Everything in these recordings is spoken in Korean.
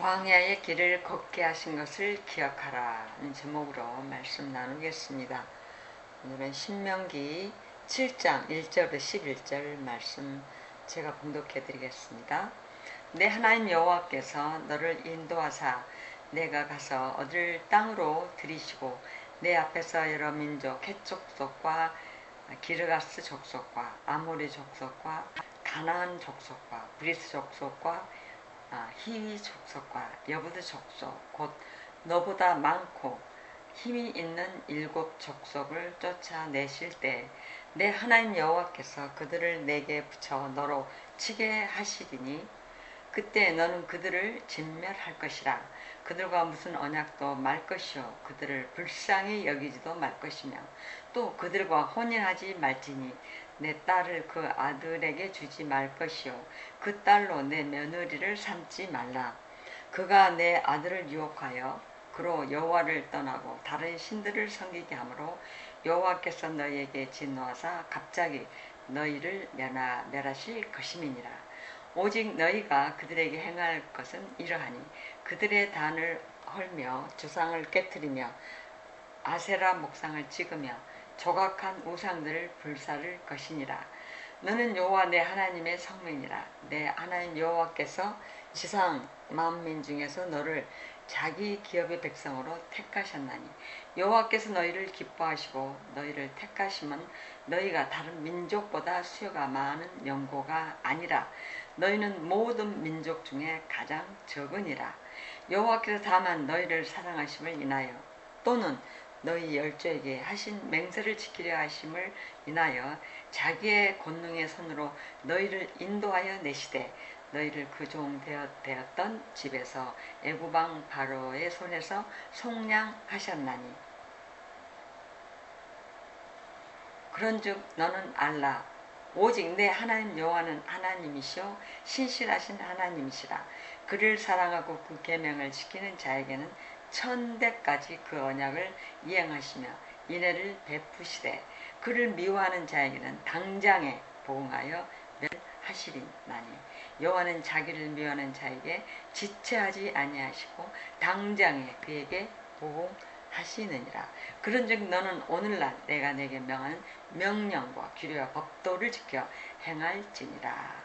광야의 길을 걷게 하신 것을 기억하라는 제목으로 말씀 나누겠습니다. 오늘은 신명기 7장 1절부터 11절 말씀 제가 봉독해 드리겠습니다. 내 하나님 여호와께서 너를 인도하사 내가 가서 얻을 땅으로 들이시고 내 앞에서 여러 민족 헷 족속과 기르가스 족속과 아모리 족속과 가나안 족속과 브리스 족속과 히위 족속과 여부드 족속 곧 너보다 많고 힘이 있는 7 족속을 쫓아내실 때 내 하나님 여호와께서 그들을 내게 붙여 너로 치게 하시리니 그때 너는 그들을 진멸할 것이라. 그들과 무슨 언약도 말 것이요 그들을 불쌍히 여기지도 말 것이며 또 그들과 혼인하지 말지니 내 딸을 그 아들에게 주지 말 것이요 그 딸로 내 며느리를 삼지 말라. 그가 내 아들을 유혹하여 그로 여호와를 떠나고 다른 신들을 섬기게 하므로 여호와께서 너희에게 진노하사 갑자기 너희를 멸하실 것임이니라. 오직 너희가 그들에게 행할 것은 이러하니 그들의 단을 헐며 주상을 깨뜨리며 아세라 목상을 찍으며 조각한 우상들을 불사를 것이니라. 너는 여호와 내 하나님의 성민이라. 내 하나님 여호와께서 지상 만민 중에서 너를 자기 기업의 백성으로 택하셨나니 여호와께서 너희를 기뻐하시고 너희를 택하심은 너희가 다른 민족보다 수요가 많은 연고가 아니라 너희는 모든 민족 중에 가장 적으니라. 여호와께서 다만 너희를 사랑하심을 인하여 또는 너희 열조에게 하신 맹세를 지키려 하심을 인하여 자기의 권능의 손으로 너희를 인도하여 내시되 너희를 그 종 되었던 집에서 애굽 왕 바로의 손에서 속량하셨나니 그런즉 너는 알라. 오직 내 하나님 여호와는 하나님이시오 신실하신 하나님이시라. 그를 사랑하고 그 계명을 지키는 자에게는 천대까지 그 언약을 이행하시며 인애를 베푸시되 그를 미워하는 자에게는 당장에 보응하여 멸하시리나니 여호와는 자기를 미워하는 자에게 지체하지 아니하시고 당장에 그에게 보응하시느니라. 그런즉 너는 오늘날 내가 내게 명하는 명령과 규례와 법도를 지켜 행할지니라.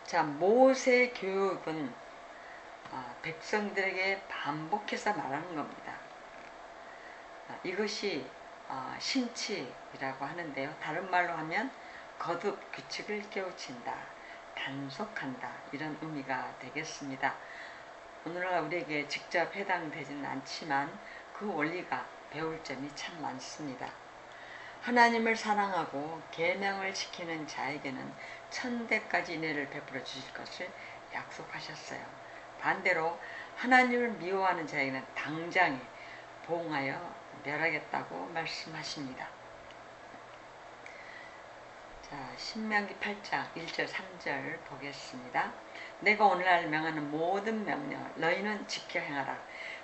자, 모세 교육은 백성들에게 반복해서 말하는 겁니다. 이것이 신칙이라고 하는데요. 다른 말로 하면 거듭 규칙을 깨우친다, 단속한다 이런 의미가 되겠습니다. 오늘날 우리에게 직접 해당되지는 않지만 그 원리가 배울 점이 참 많습니다. 하나님을 사랑하고 계명을 지키는 자에게는 천대까지 인애를 베풀어 주실 것을 약속하셨어요. 반대로 하나님을 미워하는 자에게는 당장에 보응하여 멸하겠다고 말씀하십니다. 자, 신명기 8장 1절 3절 보겠습니다. 내가 오늘날 명하는 모든 명령을 너희는 지켜 행하라.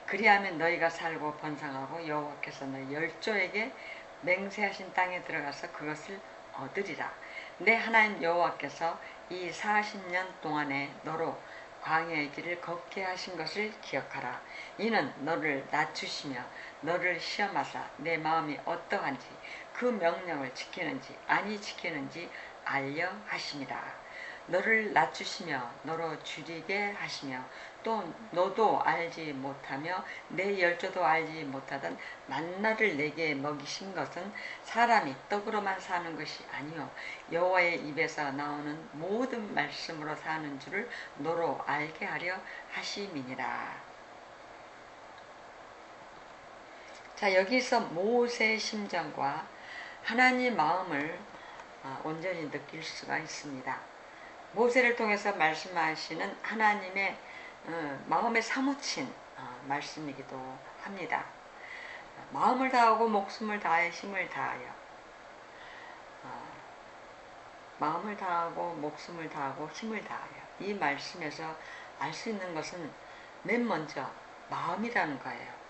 그리하면 너희가 살고 번성하고 여호와께서 너희 열조에게 맹세하신 땅에 들어가서 그것을 얻으리라. 내 하나님 여호와께서 이 40년 동안에 너로 광야의 길을 걷게 하신 것을 기억하라. 이는 너를 낮추시며 너를 시험하사 내 마음이 어떠한지 그 명령을 지키는지 아니 지키는지 알려 하심이라. 너를 낮추시며 너로 줄이게 하시며 또 너도 알지 못하며 내 열조도 알지 못하던 만나를 내게 먹이신 것은 사람이 떡으로만 사는 것이 아니요 여호와의 입에서 나오는 모든 말씀으로 사는 줄을 너로 알게 하려 하심이니라. 자, 여기서 모세의 심정과 하나님의 마음을 온전히 느낄 수가 있습니다. 모세를 통해서 말씀하시는 하나님의 마음에 사무친 말씀이기도 합니다. 마음을 다하고 목숨을 다해 힘을 다하여 마음을 다하고 목숨을 다하고 힘을 다하여 이 말씀에서 알 수 있는 것은 맨 먼저 마음이라는 거예요.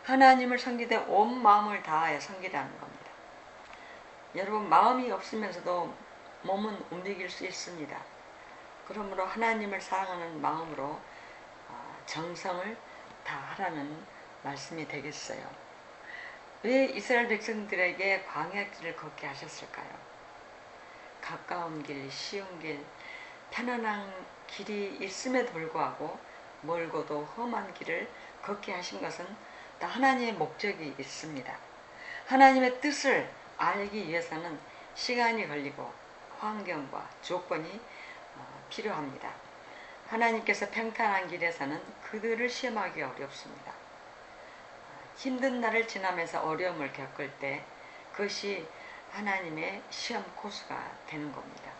하나님을 섬기되 온 마음을 다하여 섬기라는 겁니다. 여러분 마음이 없으면서도 몸은 움직일 수 있습니다. 그러므로 하나님을 사랑하는 마음으로 정성을 다하라는 말씀이 되겠어요. 왜 이스라엘 백성들에게 광야길을 걷게 하셨을까요? 가까운 길, 쉬운 길, 편안한 길이 있음에도 불구하고 멀고도 험한 길을 걷게 하신 것은 다 하나님의 목적이 있습니다. 하나님의 뜻을 알기 위해서는 시간이 걸리고 환경과 조건이 필요합니다. 하나님께서 평탄한 길에서는 그들을 시험하기 어렵습니다. 힘든 날을 지나면서 어려움을 겪을 때 그것이 하나님의 시험 코스가 되는 겁니다.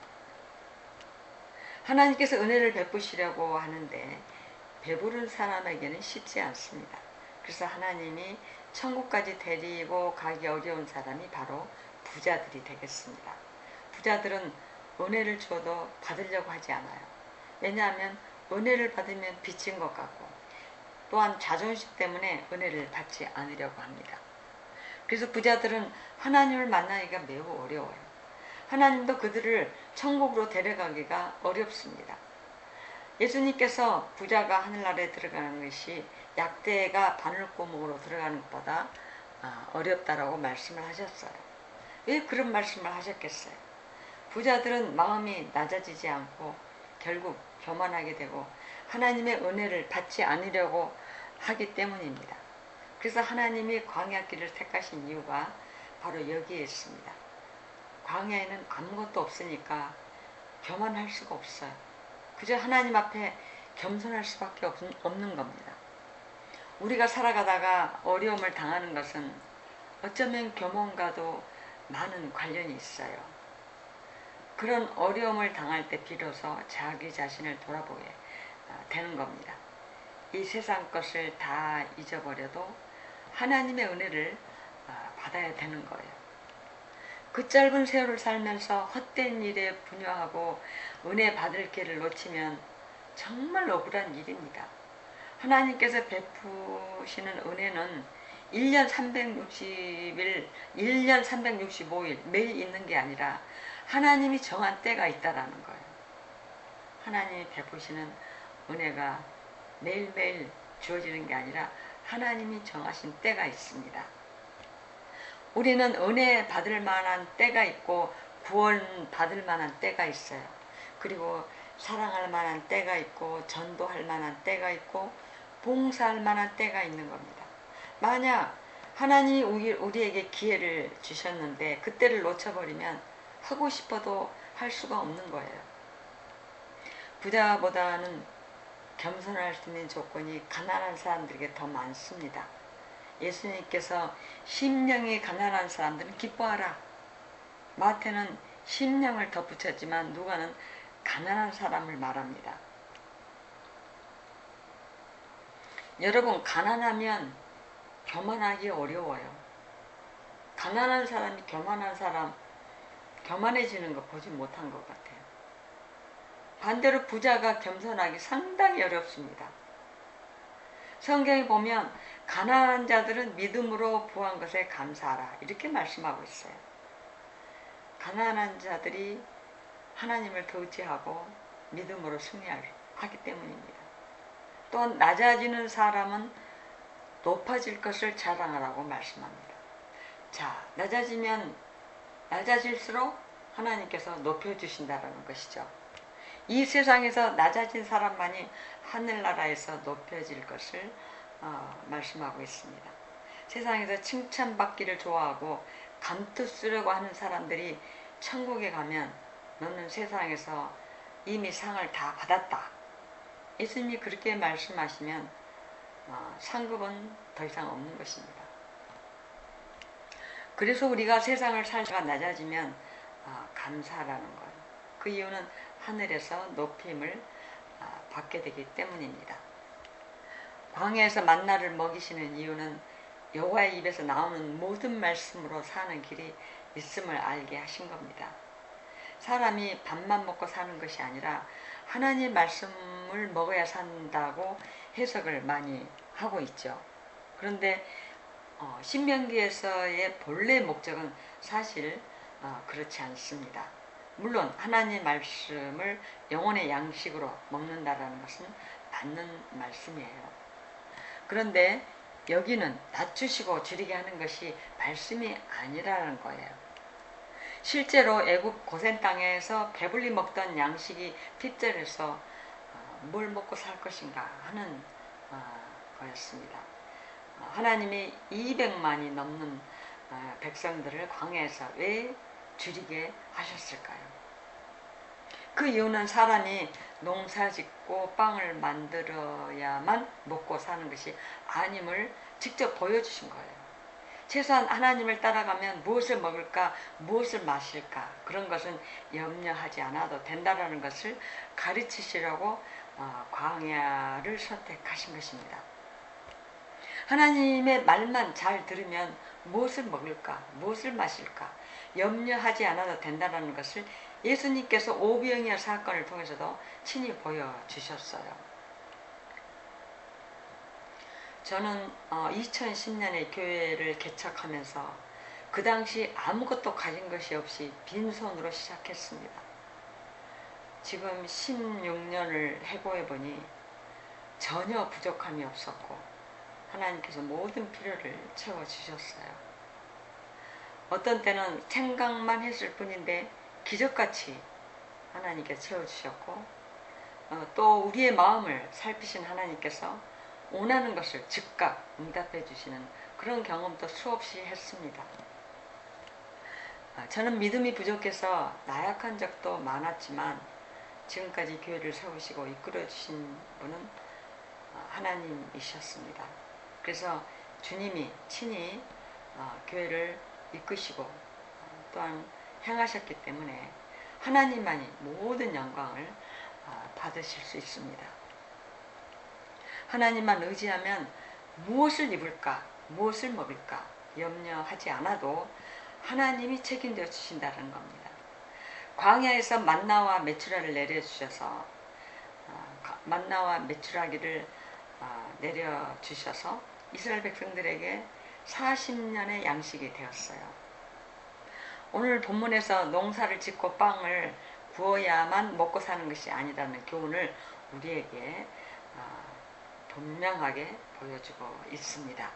하나님께서 은혜를 베푸시려고 하는데 배부른 사람에게는 쉽지 않습니다. 그래서 하나님이 천국까지 데리고 가기 어려운 사람이 바로 부자들이 되겠습니다. 부자들은 은혜를 줘도 받으려고 하지 않아요. 왜냐하면 은혜를 받으면 빚진 것 같고 또한 자존심 때문에 은혜를 받지 않으려고 합니다. 그래서 부자들은 하나님을 만나기가 매우 어려워요. 하나님도 그들을 천국으로 데려가기가 어렵습니다. 예수님께서 부자가 하늘나라에 들어가는 것이 약대가 바늘구멍으로 들어가는 것보다 어렵다라고 말씀을 하셨어요. 왜 그런 말씀을 하셨겠어요? 부자들은 마음이 낮아지지 않고 결국 교만하게 되고 하나님의 은혜를 받지 않으려고 하기 때문입니다. 그래서 하나님이 광야길을 택하신 이유가 바로 여기에 있습니다. 광야에는 아무것도 없으니까 교만할 수가 없어요. 그저 하나님 앞에 겸손할 수밖에 없는 겁니다. 우리가 살아가다가 어려움을 당하는 것은 어쩌면 교만과도 많은 관련이 있어요. 그런 어려움을 당할 때 비로소 자기 자신을 돌아보게 되는 겁니다. 이 세상 것을 다 잊어버려도 하나님의 은혜를 받아야 되는 거예요. 그 짧은 세월을 살면서 헛된 일에 분유하고 은혜 받을 길을 놓치면 정말 억울한 일입니다. 하나님께서 베푸시는 은혜는 1년 360일, 1년 365일 매일 있는 게 아니라 하나님이 정한 때가 있다라는 거예요. 하나님이 베푸시는 은혜가 매일매일 주어지는 게 아니라 하나님이 정하신 때가 있습니다. 우리는 은혜 받을 만한 때가 있고 구원 받을 만한 때가 있어요. 그리고 사랑할 만한 때가 있고 전도할 만한 때가 있고 봉사할 만한 때가 있는 겁니다. 만약 하나님이 우리에게 기회를 주셨는데 그때를 놓쳐버리면 하고 싶어도 할 수가 없는 거예요. 부자보다는 겸손할 수 있는 조건이 가난한 사람들에게 더 많습니다. 예수님께서 심령이 가난한 사람들은 기뻐하라. 마태는 심령을 덧붙였지만 누가는 가난한 사람을 말합니다. 여러분, 가난하면 교만하기 어려워요. 가난한 사람이 교만한 사람, 교만해지는 거 보지 못한 것 같아요. 반대로 부자가 겸손하기 상당히 어렵습니다. 성경에 보면 가난한 자들은 믿음으로 구한 것에 감사하라 이렇게 말씀하고 있어요. 가난한 자들이 하나님을 더 의지하고 믿음으로 승리하기 때문입니다. 또 낮아지는 사람은 높아질 것을 자랑하라고 말씀합니다. 자, 낮아질수록 하나님께서 높여주신다는 것이죠. 이 세상에서 낮아진 사람만이 하늘나라에서 높여질 것을 말씀하고 있습니다. 세상에서 칭찬받기를 좋아하고 감투 쓰려고 하는 사람들이 천국에 가면 너는 세상에서 이미 상을 다 받았다. 예수님이 그렇게 말씀하시면 상급은 더 이상 없는 것입니다. 그래서 우리가 세상을 살다가 낮아지면 감사하라는 거예요. 그 이유는 하늘에서 높임을 받게 되기 때문입니다. 광야에서 만나를 먹이시는 이유는 여호와의 입에서 나오는 모든 말씀으로 사는 길이 있음을 알게 하신 겁니다. 사람이 밥만 먹고 사는 것이 아니라 하나님의 말씀을 먹어야 산다고 해석을 많이 하고 있죠. 그런데 신명기에서의 본래 목적은 사실 그렇지 않습니다. 물론 하나님의 말씀을 영혼의 양식으로 먹는다라는 것은 맞는 말씀이에요. 그런데 여기는 낮추시고 줄이게 하는 것이 말씀이 아니라는 거예요. 실제로 애굽 고센 땅에서 배불리 먹던 양식이 핏절해서 뭘 먹고 살 것인가 하는 거였습니다. 하나님이 200만이 넘는 백성들을 광야에서 왜 줄이게 하셨을까요? 그 이유는 사람이 농사짓고 빵을 만들어야만 먹고 사는 것이 아님을 직접 보여주신 거예요. 최소한 하나님을 따라가면 무엇을 먹을까, 무엇을 마실까, 그런 것은 염려하지 않아도 된다는 것을 가르치시려고 광야를 선택하신 것입니다. 하나님의 말만 잘 들으면 무엇을 먹을까, 무엇을 마실까 염려하지 않아도 된다는 것을 예수님께서 오병이어 사건을 통해서도 친히 보여주셨어요. 저는 2010년에 교회를 개척하면서 그 당시 아무것도 가진 것이 없이 빈손으로 시작했습니다. 지금 16년을 해고해 보니 전혀 부족함이 없었고 하나님께서 모든 필요를 채워주셨어요. 어떤 때는 생각만 했을 뿐인데 기적같이 하나님께 채워주셨고 또 우리의 마음을 살피신 하나님께서 원하는 것을 즉각 응답해 주시는 그런 경험도 수없이 했습니다. 저는 믿음이 부족해서 나약한 적도 많았지만 지금까지 교회를 세우시고 이끌어 주신 분은 하나님이셨습니다. 그래서 주님이 친히 교회를 이끄시고 또한 행하셨기 때문에 하나님만이 모든 영광을 받으실 수 있습니다. 하나님만 의지하면 무엇을 입을까, 무엇을 먹을까 염려하지 않아도 하나님이 책임져 주신다는 겁니다. 광야에서 만나와 메추라를 내려주셔서 만나와 메추라기를 내려주셔서 이스라엘 백성들에게 40년의 양식이 되었어요. 오늘 본문에서 농사를 짓고 빵을 구워야만 먹고 사는 것이 아니라는 교훈을 우리에게 분명하게 보여주고 있습니다.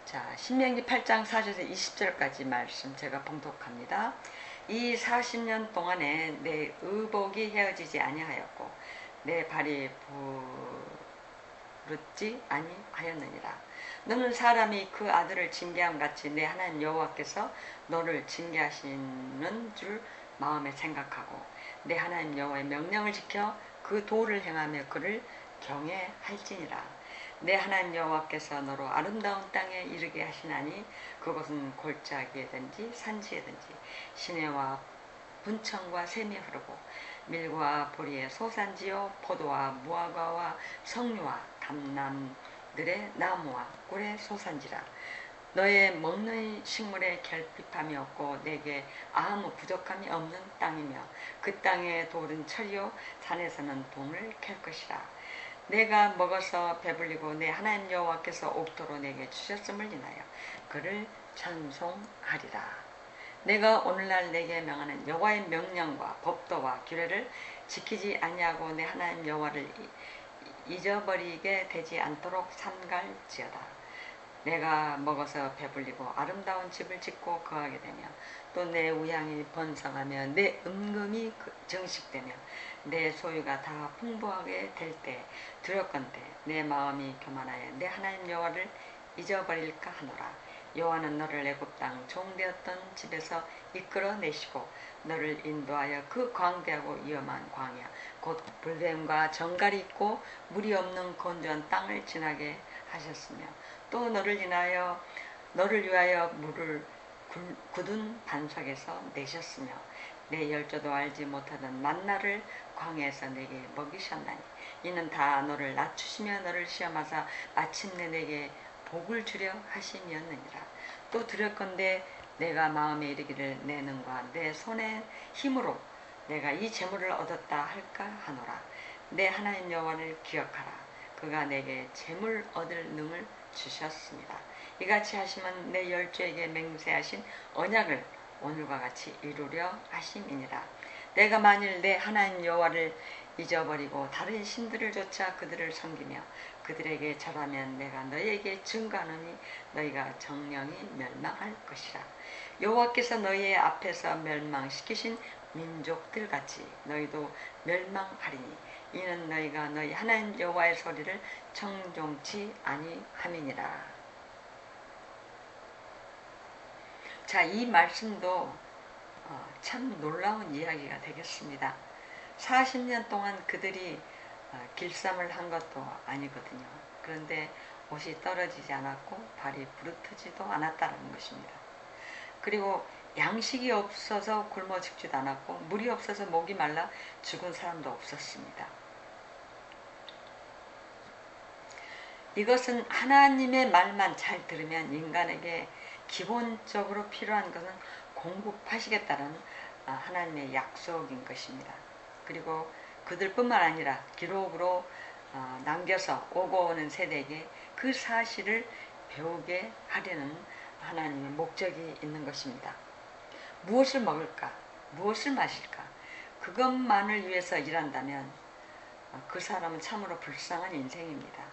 자, 신명기 8장 4절에서 20절까지 말씀 제가 봉독합니다. 이 40년 동안에 내 의복이 헤어지지 아니하였고 내 발이 부르지 아니하였느니라. 너는 사람이 그 아들을 징계함 같이 내 하나님 여호와께서 너를 징계하시는 줄 마음에 생각하고 내 하나님 여호와의 명령을 지켜 그 도를 행하며 그를 경외할지니라. 내 하나님 여호와께서 너로 아름다운 땅에 이르게 하시나니 그곳은 골짜기에든지 산지에든지 시내와 분청과 샘이 흐르고 밀과 보리의 소산지요 포도와 무화과와 석류와 담남들의 나무와 꿀의 소산지라. 너의 먹는 식물에 결핍함이 없고 내게 아무 부족함이 없는 땅이며 그 땅의 돌은 철이요 산에서는 동을 캘 것이라. 내가 먹어서 배불리고 내 하나님 여호와께서 옥토로 내게 주셨음을 인하여 그를 찬송하리라. 내가 오늘날 내게 명하는 여호와의 명령과 법도와 규례를 지키지 아니하고 내 하나님 여호와를 잊어버리게 되지 않도록 삼갈지어다. 내가 먹어서 배불리고 아름다운 집을 짓고 거하게 되며 또 내 우양이 번성하며 내 은금이 증식되며 내 소유가 다 풍부하게 될 때 두렵건대 내 마음이 교만하여 내 하나님 여호와를 잊어버릴까 하노라. 여호와는 너를 애굽 땅 종되었던 집에서 이끌어내시고 너를 인도하여 그 광대하고 위험한 광야 곧 불뱀과 정갈이 있고 물이 없는 건조한 땅을 지나게 하셨으며 또 너를 위하여 물을 굳은 반석에서 내셨으며 내 열조도 알지 못하던 만나를 광야에서 내게 먹이셨나니 이는 다 너를 낮추시며 너를 시험하사 마침내 내게 복을 주려 하심이었느니라. 또 두렵건대 내가 마음에 이르기를 내 능과 내 손의 힘으로 내가 이 재물을 얻었다 할까 하노라. 내 하나님 여호와를 기억하라. 그가 내게 재물 얻을 능을 주셨습니다. 이같이 하시면 내 열조에게 맹세하신 언약을 오늘과 같이 이루려 하심이니라. 내가 만일 내 하나님 여호와를 잊어버리고 다른 신들을 좇아 그들을 섬기며 그들에게 절하면 내가 너희에게 증거하노니 너희가 정령이 멸망할 것이라. 여호와께서 너희의 앞에서 멸망시키신 민족들 같이 너희도 멸망하리니 이는 너희가 너희 하나님 여호와의 소리를 청종치 아니함이니라. 자, 이 말씀도 참 놀라운 이야기가 되겠습니다. 40년 동안 그들이 길쌈을 한 것도 아니거든요. 그런데 옷이 떨어지지 않았고 발이 부르트지도 않았다는 것입니다. 그리고 양식이 없어서 굶어 죽지도 않았고 물이 없어서 목이 말라 죽은 사람도 없었습니다. 이것은 하나님의 말만 잘 들으면 인간에게 기본적으로 필요한 것은 공급하시겠다는 하나님의 약속인 것입니다. 그리고 그들뿐만 아니라 기록으로 남겨서 오고 오는 세대에게 그 사실을 배우게 하려는 하나님의 목적이 있는 것입니다. 무엇을 먹을까? 무엇을 마실까? 그것만을 위해서 일한다면 그 사람은 참으로 불쌍한 인생입니다.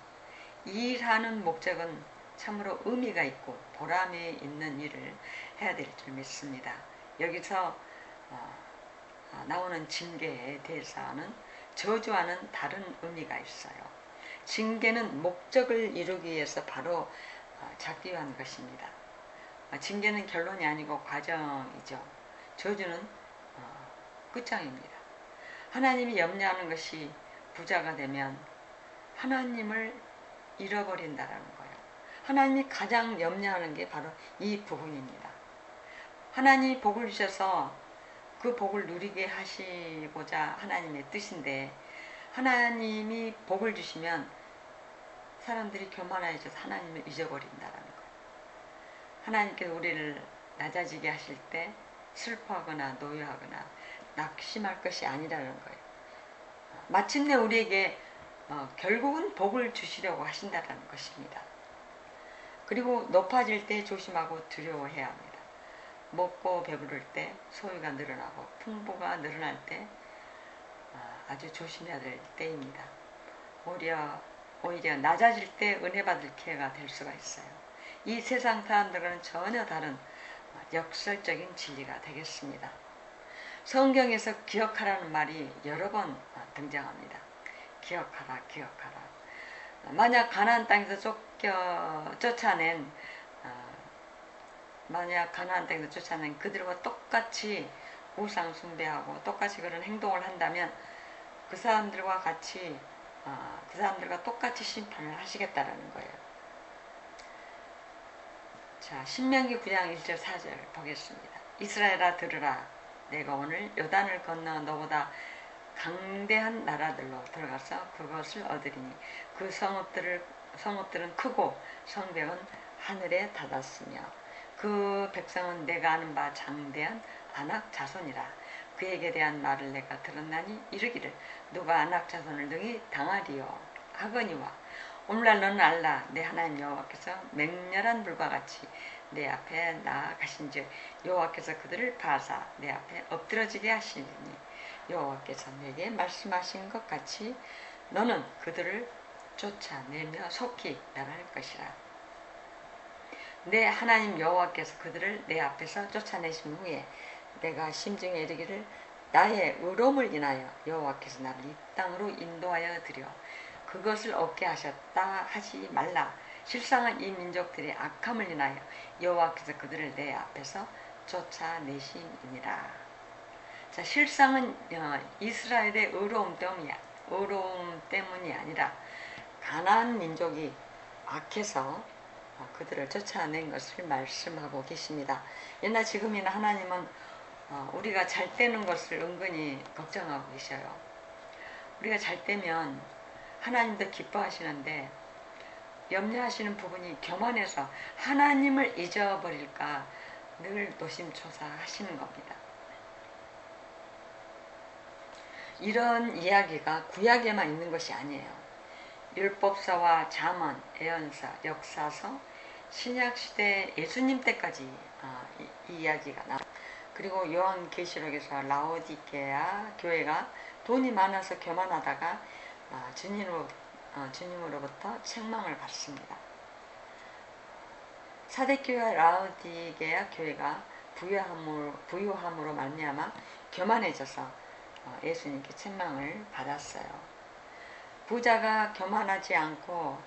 일하는 목적은 참으로 의미가 있고 보람이 있는 일을 해야 될 줄 믿습니다. 여기서 나오는 징계에 대해서는 저주와는 다른 의미가 있어요. 징계는 목적을 이루기 위해서 바로 잡기 위한 것입니다. 징계는 결론이 아니고 과정이죠. 저주는 끝장입니다. 하나님이 염려하는 것이 부자가 되면 하나님을 잃어버린다라는 거예요. 하나님이 가장 염려하는 게 바로 이 부분입니다. 하나님이 복을 주셔서 그 복을 누리게 하시고자 하나님의 뜻인데 하나님이 복을 주시면 사람들이 교만해져서 하나님을 잊어버린다라는 거예요. 하나님께서 우리를 낮아지게 하실 때 슬퍼하거나 노여하거나 낙심할 것이 아니라는 거예요. 마침내 우리에게 결국은 복을 주시려고 하신다는 것입니다. 그리고 높아질 때 조심하고 두려워해야 합니다. 먹고 배부를 때 소유가 늘어나고 풍부가 늘어날 때 아주 조심해야 될 때입니다. 오히려 낮아질 때 은혜 받을 기회가 될 수가 있어요. 이 세상 사람들과는 전혀 다른 역설적인 진리가 되겠습니다. 성경에서 기억하라는 말이 여러 번 등장합니다. 기억하라, 기억하라. 만약 가나안 땅에서 쫓아낸 그들과 똑같이 우상 숭배하고 똑같이 그런 행동을 한다면 그 사람들과 똑같이 심판을 하시겠다라는 거예요. 자, 신명기 9장 1절 4절 보겠습니다. 이스라엘아 들으라. 내가 오늘 요단을 건너 너보다 강대한 나라들로 들어가서 그것을 얻으리니 그 성읍들은 크고 성벽은 하늘에 닿았으며 그 백성은 내가 아는 바 장대한 아낙 자손이라. 그에게 대한 말을 내가 들었나니 이르기를 누가 아낙 자손을 능히 당하리요 하거니와 오늘날 너는 알라. 내 하나님 여호와께서 맹렬한 불과 같이 내 앞에 나아가신즉 여호와께서 그들을 파사 내 앞에 엎드러지게 하시니 여호와께서 내게 말씀하신 것 같이 너는 그들을 쫓아내며 속히 멸할 것이라. 내 하나님 여호와께서 그들을 내 앞에서 쫓아내신 후에 내가 심중에 이르기를 나의 의로움을 인하여 여호와께서 나를 이 땅으로 인도하여 드려 그것을 얻게 하셨다 하지 말라. 실상은 이 민족들의 악함을 인하여 여호와께서 그들을 내 앞에서 쫓아내심이니라. 자, 실상은 이스라엘의 의로움 때문이 아니라 가나안 민족이 악해서 그들을 쫓아낸 것을 말씀하고 계십니다. 옛날 지금이나 하나님은 우리가 잘 되는 것을 은근히 걱정하고 계셔요. 우리가 잘 되면 하나님도 기뻐하시는데 염려하시는 부분이 교만해서 하나님을 잊어버릴까 늘 노심초사하시는 겁니다. 이런 이야기가 구약에만 있는 것이 아니에요. 율법서와 잠언, 예언서, 역사서, 신약시대 예수님 때까지 이 이야기가 나와요. 그리고 요한계시록에서 라오디게아 교회가 돈이 많아서 교만하다가 주님으로부터 책망을 받습니다. 사대교회 라오디게아 교회가 부유함으로 말미암아 교만해져서 예수님께 책망을 받았어요. 부자가 교만하지 않고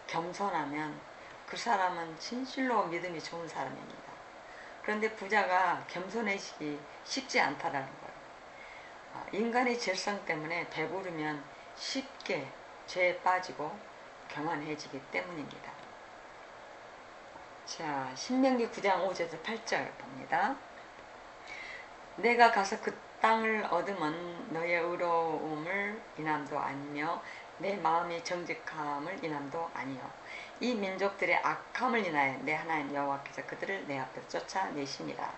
겸손하면 그 사람은 진실로 믿음이 좋은 사람입니다. 그런데 부자가 겸손해지기 쉽지 않다라는 거예요. 인간의 죄성 때문에 배부르면 쉽게 죄에 빠지고 교만해지기 때문입니다. 자, 신명기 9장 5절에서 8절 봅니다. 내가 가서 그 땅을 얻으면 너의 의로움을 인함도 아니며 내 마음이 정직함을 인함도 아니요 이 민족들의 악함을 인하여 내 하나님 여호와께서 그들을 내 앞에서 쫓아내시니라.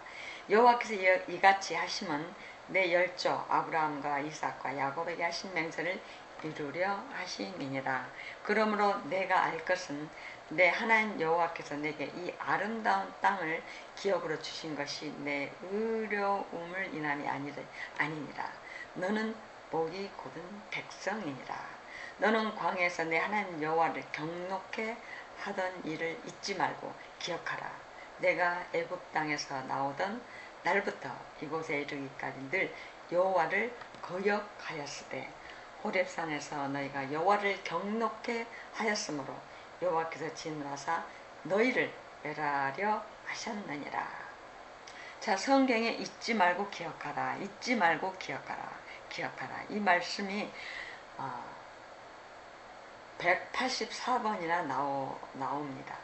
여호와께서 이같이 하심은 내 열조 아브라함과 이삭과 야곱에게 하신 맹세를 이루려 하심이니라. 그러므로 내가 알 것은 내 하나님 여호와께서 내게 이 아름다운 땅을 기업으로 주신 것이 내 의로움을 인함이 아니니라. 너는 복이 곧은 백성이니라. 너는 광야에서 내 하나님 여호와를 경록해 하던 일을 잊지 말고 기억하라. 내가 애굽 땅에서 나오던 날부터 이곳에 이르기까지 늘 여호와를 거역하였으되 호렙산에서 너희가 여호와를 경록해 하였으므로 여호와께서 진노하사 너희를 멸하려 하셨느니라. 자, 성경에 잊지 말고 기억하라, 잊지 말고 기억하라, 기억하라. 이 말씀이 184번이나 나옵니다.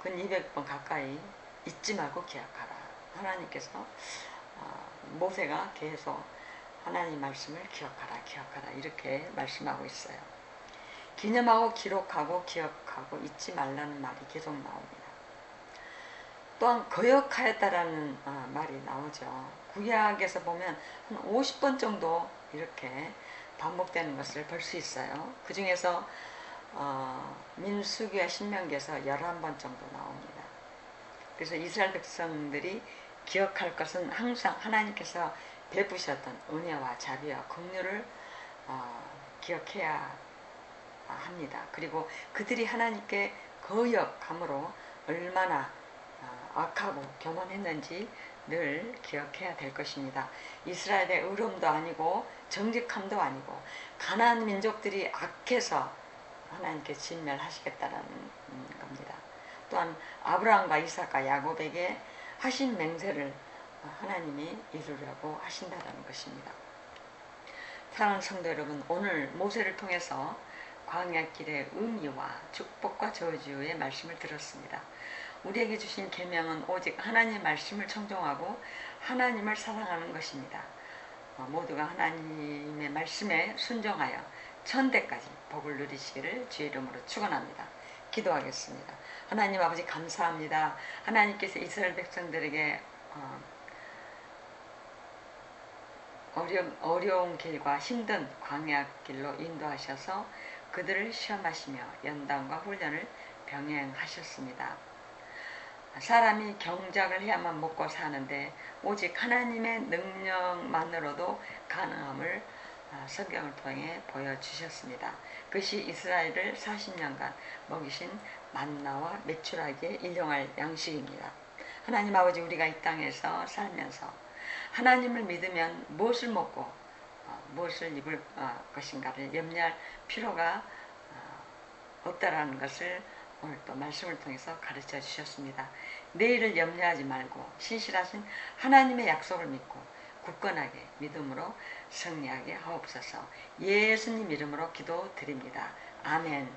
근 200번 가까이 잊지 말고 기억하라. 하나님께서 모세가 계속 하나님 말씀을 기억하라, 기억하라 이렇게 말씀하고 있어요. 기념하고 기록하고 기억하고 잊지 말라는 말이 계속 나옵니다. 또한 거역하였다라는 말이 나오죠. 구약에서 보면 한 50번 정도 이렇게 반복되는 것을 볼 수 있어요. 그 중에서 민수기와 신명기에서 11번 정도 나옵니다. 그래서 이스라엘 백성들이 기억할 것은 항상 하나님께서 베푸셨던 은혜와 자비와 긍휼을 기억해야 합니다. 그리고 그들이 하나님께 거역함으로 얼마나 악하고 교만했는지 늘 기억해야 될 것입니다. 이스라엘의 의로움도 아니고 정직함도 아니고 가나안 민족들이 악해서 하나님께 진멸하시겠다라는 겁니다. 또한 아브라함과 이삭과 야곱에게 하신 맹세를 하나님이 이루려고 하신다는 것입니다. 사랑하는 성도 여러분, 오늘 모세를 통해서 광야길의 의미와 축복과 저주의 말씀을 들었습니다. 우리에게 주신 계명은 오직 하나님의 말씀을 청종하고 하나님을 사랑하는 것입니다. 모두가 하나님의 말씀에 순종하여 천대까지 복을 누리시기를 주의 이름으로 축원합니다. 기도하겠습니다. 하나님 아버지 감사합니다. 하나님께서 이스라엘 백성들에게 어려운 길과 힘든 광야길로 인도하셔서 그들을 시험하시며 연단과 훈련을 병행하셨습니다. 사람이 경작을 해야만 먹고 사는데 오직 하나님의 능력만으로도 가능함을 성경을 통해 보여주셨습니다. 그것이 이스라엘을 40년간 먹이신 만나와 메추라기에 일용할 양식입니다. 하나님 아버지, 우리가 이 땅에서 살면서 하나님을 믿으면 무엇을 먹고 무엇을 입을 것인가를 염려할 필요가 없다라는 것을 오늘 또 말씀을 통해서 가르쳐 주셨습니다. 내일을 염려하지 말고 신실하신 하나님의 약속을 믿고 굳건하게 믿음으로 승리하게 하옵소서. 예수님 이름으로 기도드립니다. 아멘.